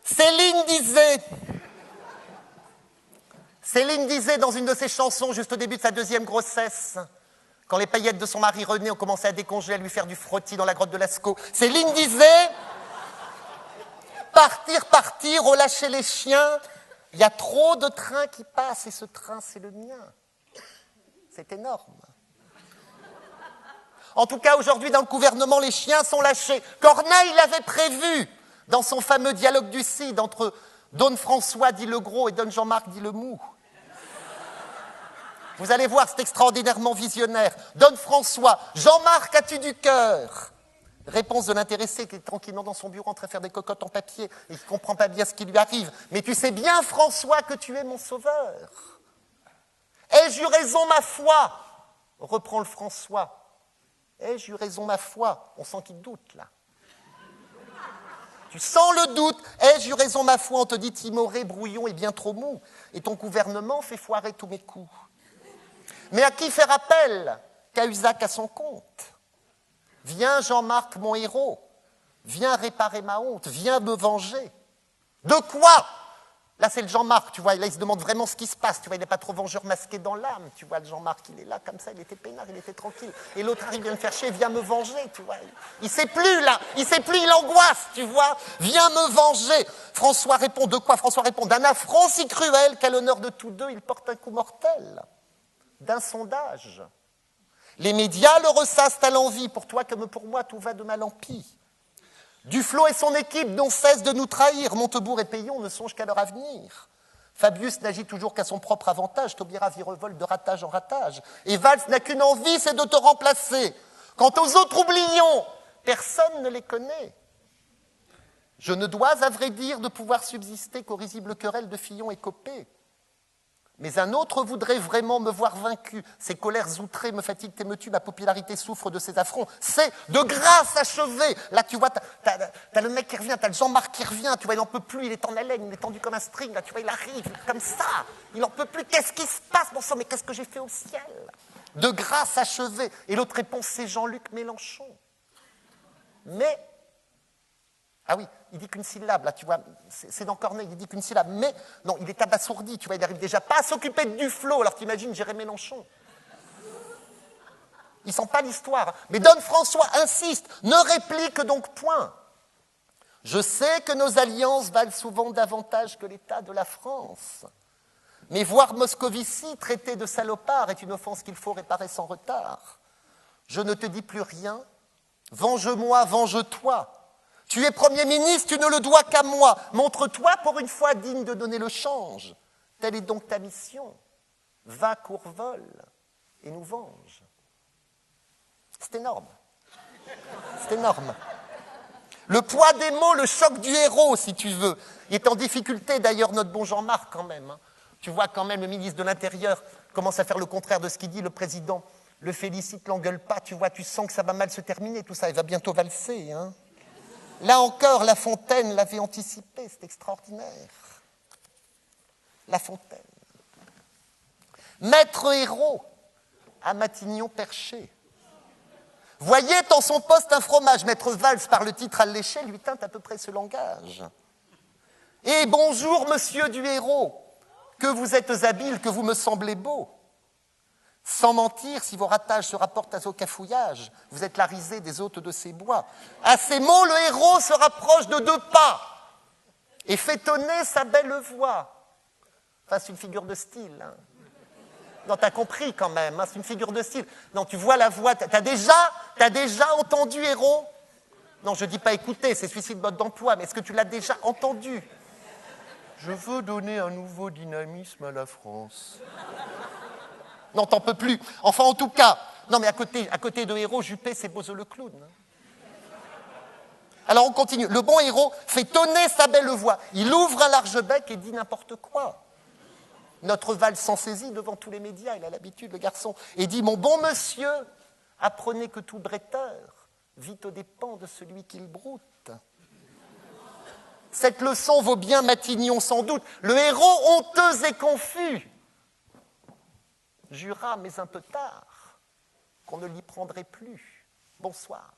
Céline disait dans une de ses chansons, juste au début de sa deuxième grossesse, quand les paillettes de son mari René ont commencé à décongeler, à lui faire du frottis dans la grotte de Lascaux, Céline disait « Partir, relâcher les chiens, il y a trop de trains qui passent et ce train, c'est le mien. » C'est énorme. En tout cas, aujourd'hui, dans le gouvernement, les chiens sont lâchés. Corneille l'avait prévu dans son fameux dialogue du Cid entre Don François dit le gros et Don Jean-Marc dit le mou. Vous allez voir, c'est extraordinairement visionnaire. Don François, Jean-Marc, as-tu du cœur? Réponse de l'intéressé qui est tranquillement dans son bureau en train de faire des cocottes en papier et qui ne comprend pas bien ce qui lui arrive. Mais tu sais bien, François, que tu es mon sauveur. Ai-je eu raison, ma foi? Reprend le François. Ai-je eu raison, ma foi? On sent qu'il doute, là. Tu sens le doute. Ai-je eu raison, ma foi? On te dit timoré, brouillon et bien trop mou. Et ton gouvernement fait foirer tous mes coups. Mais à qui faire appel? Cahuzac à son compte. Viens, Jean-Marc, mon héros. Viens réparer ma honte. Viens me venger. De quoi? Là, c'est le Jean-Marc, tu vois. Là, il se demande vraiment ce qui se passe. Tu vois, il n'est pas trop vengeur masqué dans l'âme. Tu vois, le Jean-Marc, il est là, comme ça, il était peinard, il était tranquille. Et l'autre arrive, vient me faire chier, viens me venger, tu vois. Il ne sait plus, là. Il ne sait plus, il angoisse, tu vois. Viens me venger. François répond, de quoi? François répond, d'un affront si cruel qu'à l'honneur de tous deux, il porte un coup mortel. D'un sondage. Les médias le ressassent à l'envi. Pour toi comme pour moi, tout va de mal en pis. Duflot et son équipe n'ont cesse de nous trahir. Montebourg et Payon ne songent qu'à leur avenir. Fabius n'agit toujours qu'à son propre avantage. Taubira virevole de ratage en ratage. Et Valls n'a qu'une envie, c'est de te remplacer. Quant aux autres oublions, personne ne les connaît. Je ne dois, à vrai dire, de pouvoir subsister qu'aux risibles querelles de Fillon et Copé. Mais un autre voudrait vraiment me voir vaincu. Ses colères outrées me fatiguent et me tuent. Ma popularité souffre de ces affronts. C'est de grâce achevée. Là, tu vois, t'as le mec qui revient, t'as le Jean-Marc qui revient. Tu vois, il n'en peut plus, il est en haleine, il est tendu comme un string. Là, tu vois, il arrive comme ça. Il n'en peut plus. Qu'est-ce qui se passe, bon sang? Mais qu'est-ce que j'ai fait au ciel? De grâce achevée. Et l'autre réponse, c'est Jean-Luc Mélenchon. Mais... Ah oui, il dit qu'une syllabe, là, tu vois, c'est dans Corneille, il dit qu'une syllabe, mais non, il est abasourdi, tu vois, il n'arrive déjà pas à s'occuper de Duflot, alors t'imagines Jérémy Mélenchon. Il sent pas l'histoire. Mais Don François insiste, ne réplique donc point. Je sais que nos alliances valent souvent davantage que l'État de la France, mais voir Moscovici traité de salopard est une offense qu'il faut réparer sans retard. Je ne te dis plus rien, venge-moi, venge-toi. Tu es Premier ministre, tu ne le dois qu'à moi. Montre-toi pour une fois digne de donner le change. Telle est donc ta mission. Va, courvole, et nous venge. C'est énorme. C'est énorme. Le poids des mots, le choc du héros, si tu veux. Il est en difficulté, d'ailleurs, notre bon Jean-Marc, quand même. Hein. Tu vois, quand même, le ministre de l'Intérieur commence à faire le contraire de ce qu'il dit. Le président le félicite, l'engueule pas. Tu vois, tu sens que ça va mal se terminer, tout ça. Il va bientôt valser, hein. Là encore, La Fontaine l'avait anticipé, c'est extraordinaire. La Fontaine. Maître héros, à Matignon perché. Voyait en son poste un fromage. Maître Valls, par le titre alléché, lui tint à peu près ce langage. Et bonjour, monsieur du héros, que vous êtes habile, que vous me semblez beau. Sans mentir, si vos ratages se rapportent à vos cafouillages, vous êtes la risée des hôtes de ces bois. À ces mots, le héros se rapproche de 2 pas et fait tonner sa belle voix. Enfin, c'est une figure de style. Hein. Non, t'as compris quand même, hein, c'est une figure de style. Non, tu vois la voix, t'as déjà entendu héros? Non, je ne dis pas écouter, c'est suicide mode d'emploi, mais est-ce que tu l'as déjà entendu? Je veux donner un nouveau dynamisme à la France. Non, t'en peux plus. Enfin, en tout cas, non, mais à côté de héros, Juppé, c'est Bozo le clown. Alors, on continue. Le bon héros fait tonner sa belle voix. Il ouvre un large bec et dit n'importe quoi. Notre Valls s'en saisit devant tous les médias, il a l'habitude, le garçon, et dit « Mon bon monsieur, apprenez que tout bretteur vit aux dépens de celui qu'il broute. » Cette leçon vaut bien Matignon sans doute. Le héros honteux et confus jura, mais un peu tard, qu'on ne l'y prendrait plus. Bonsoir.